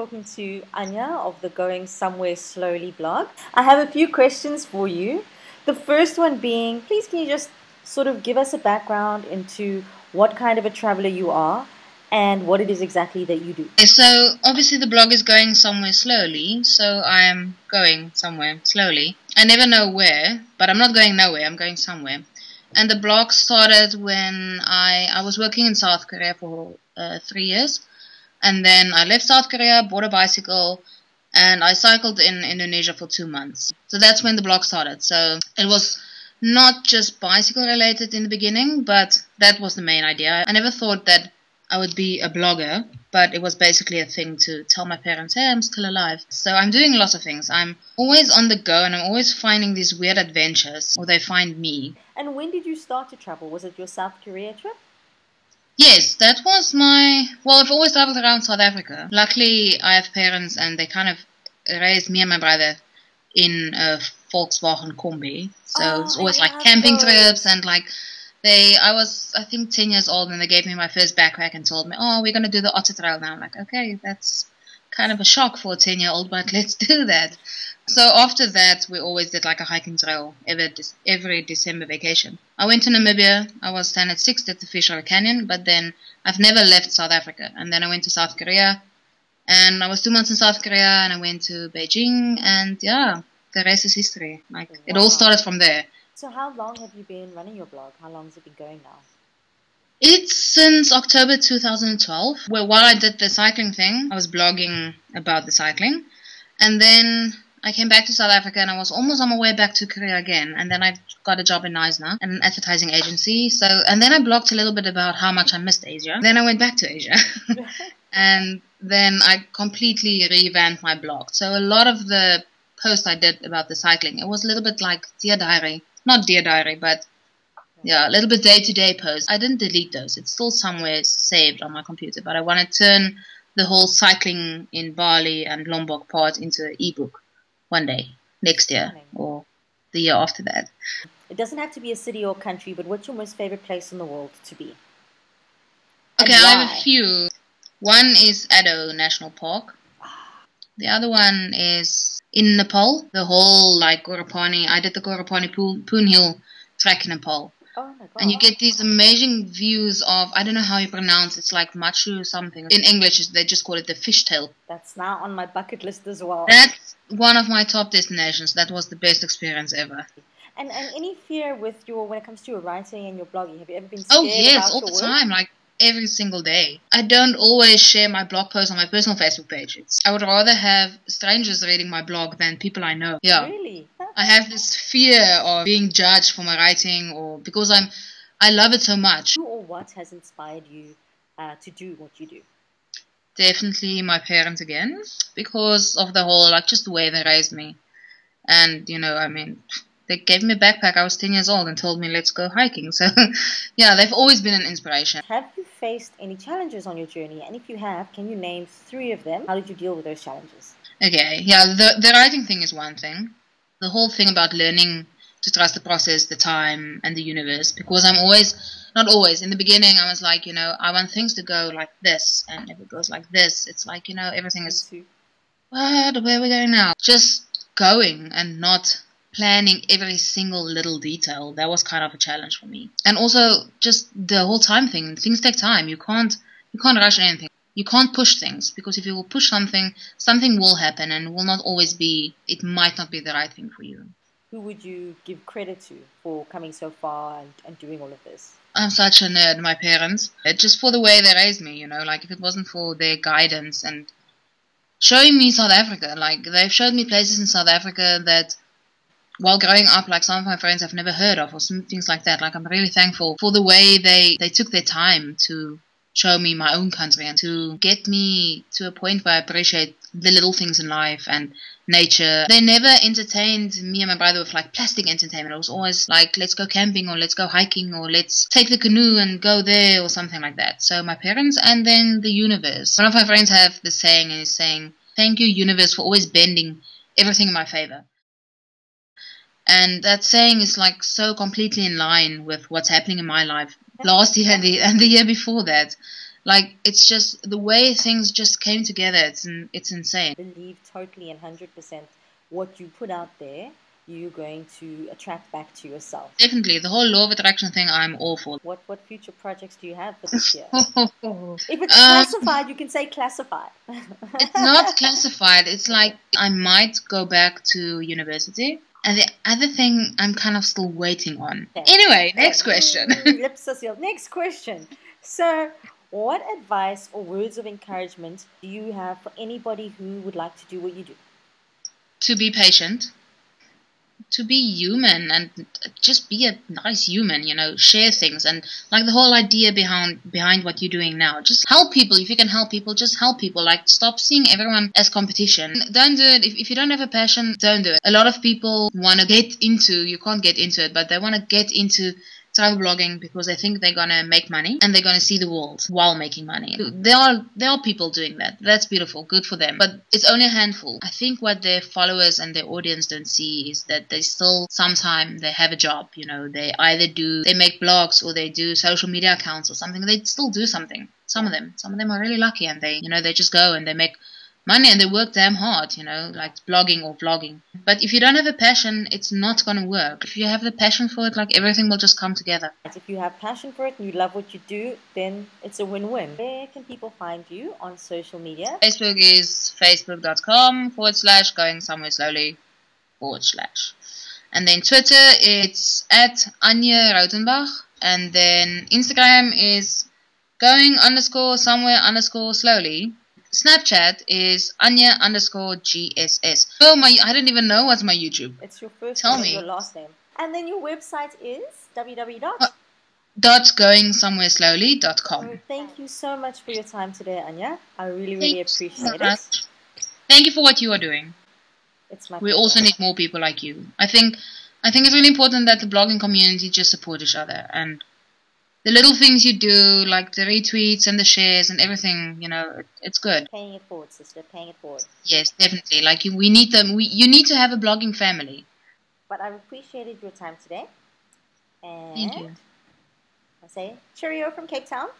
talking to Anja of the Going Somewhere Slowly blog. I have a few questions for you. The first one being, please can you just sort of give us a background into what kind of a traveler you are and what it is exactly that you do? Okay, so obviously the blog is going somewhere slowly, so I am going somewhere slowly. I never know where, but I'm not going nowhere, I'm going somewhere. And the blog started when I was working in South Korea for 3 years. And then I left South Korea, bought a bicycle, and I cycled in Indonesia for 2 months. So that's when the blog started. So it was not just bicycle related in the beginning, but that was the main idea. I never thought that I would be a blogger, but it was basically a thing to tell my parents, hey, I'm still alive. So I'm doing lots of things. I'm always on the go and I'm always finding these weird adventures, or they find me. And when did you start to travel? Was it your South Korea trip? Yes, that was well, I've always traveled around South Africa. Luckily, I have parents and they kind of raised me and my brother in a Volkswagen Kombi. So it's always like camping trips and like I was, I think, 10 years old and they gave me my first backpack and told me, oh, we're going to do the Otter Trail now. I'm like, okay, that's kind of a shock for a 10-year-old, but let's do that. So after that, we always did like a hiking trail every December vacation. I went to Namibia. I was standard 6 at the Fisher Canyon, but then I've never left South Africa. And then I went to South Korea, and I was 2 months in South Korea, and I went to Beijing, and yeah, the rest is history. Like it all started from there. So how long have you been running your blog? How long has it been going now? It's since October 2012, where while I did the cycling thing, I was blogging about the cycling, and then I came back to South Africa and I was almost on my way back to Korea again. And then I got a job in Eisner, an advertising agency. And then I blogged a little bit about how much I missed Asia. Then I went back to Asia. And then I completely revamped my blog. So a lot of the posts I did about the cycling, it was a little bit like Dear Diary. Not Dear Diary, but yeah, a little bit day-to-day posts. I didn't delete those. It's still somewhere saved on my computer. But I want to turn the whole cycling in Bali and Lombok part into an ebook. One day, next year, or the year after that. It doesn't have to be a city or country, but what's your most favorite place in the world to be? Okay, I have a few. One is Addo National Park. The other one is in Nepal. The whole like Gorapani. I did the Gorapani Poon Hill trek in Nepal. Oh my God. And you get these amazing views of, I don't know how you pronounce it, it's like Machu or something. In English, they just call it the fishtail. That's now on my bucket list as well. That's one of my top destinations. That was the best experience ever. And any fear with when it comes to your writing and your blogging? Have you ever been scared? Oh yes, about all your the work? time, like every single day. I don't always share my blog posts on my personal Facebook page. I would rather have strangers reading my blog than people I know. Yeah. Really? I have this fear of being judged for my writing, or because I love it so much. Who or what has inspired you to do what you do? Definitely my parents again, because of the whole, like, just the way they raised me. And, you know, I mean, they gave me a backpack. I was 10 years old and told me, let's go hiking. So, yeah, they've always been an inspiration. Have you faced any challenges on your journey? And if you have, can you name 3 of them? How did you deal with those challenges? Okay, yeah, the writing thing is one thing. The whole thing about learning to trust the process, the time, and the universe. Because I'm always, not always, in the beginning I was like, you know, I want things to go like this. And if it goes like this, it's like, you know, everything is, what, where are we going now? Just going and not planning every single little detail. That was kind of a challenge for me. And also just the whole time thing. Things take time. You can't rush anything. You can't push things, because if you will push something, something will happen and will not always be, it might not be the right thing for you. Who would you give credit to for coming so far and doing all of this? I'm such a nerd, my parents. Just for the way they raised me, you know, like if it wasn't for their guidance and showing me South Africa, like they've showed me places in South Africa that while growing up, like some of my friends I've never heard of, or some things like that. Like I'm really thankful for the way they took their time to show me my own country and to get me to a point where I appreciate the little things in life and nature. They never entertained me and my brother with like plastic entertainment. It was always like, let's go camping or let's go hiking or let's take the canoe and go there or something like that. So my parents and then the universe. One of my friends have this saying and is saying, thank you universe for always bending everything in my favor. And that saying is like so completely in line with what's happening in my life last year and the year before that. Like, it's just the way things just came together. It's insane. Believe totally and 100% what you put out there, you're going to attract back to yourself. Definitely. The whole law of attraction thing, I'm all for. What future projects do you have for this year? If it's classified, you can say classified. It's not classified. It's like I might go back to university. And the other thing I'm kind of still waiting on. Okay. Anyway, next question. Next question. So, what advice or words of encouragement do you have for anybody who would like to do what you do? To be patient. To be human and just be a nice human, you know, share things, and like the whole idea behind what you're doing now. Just help people. If you can help people, just help people. Like, stop seeing everyone as competition. Don't do it. If you don't have a passion, don't do it. A lot of people want to get into, you can't get into it, but they want to get into travel blogging because they think they're gonna make money and they're gonna see the world while making money. There are people doing that. That's beautiful, good for them. But it's only a handful. I think what their followers and their audience don't see is that they still sometimes they have a job. You know, they make blogs or they do social media accounts or something. They still do something. Some of them are really lucky and they just go and they make money and they work damn hard, you know, like blogging or vlogging. But if you don't have a passion, it's not going to work. If you have the passion for it, like, everything will just come together. If you have passion for it and you love what you do, then it's a win-win. Where can people find you on social media? Facebook is facebook.com/going somewhere slowly / And then Twitter, it's at Anje Rautenbach. And then Instagram is going_somewhere_slowly. Snapchat is Anja_GSS. Oh, I don't even know what's my YouTube. It's your first name and your last name. And then your website is www.goingsomewhereslowly.com. So thank you so much for your time today, Anja. I really appreciate it. Thank you for what you are doing. We also need more people like you. I think it's really important that the blogging community just support each other, and the little things you do, like the retweets and the shares and everything, you know, it's good. Paying it forward, sister. Paying it forward. Yes, definitely. Like, we need them. You need to have a blogging family. But I've appreciated your time today. And thank you. I say cheerio from Cape Town.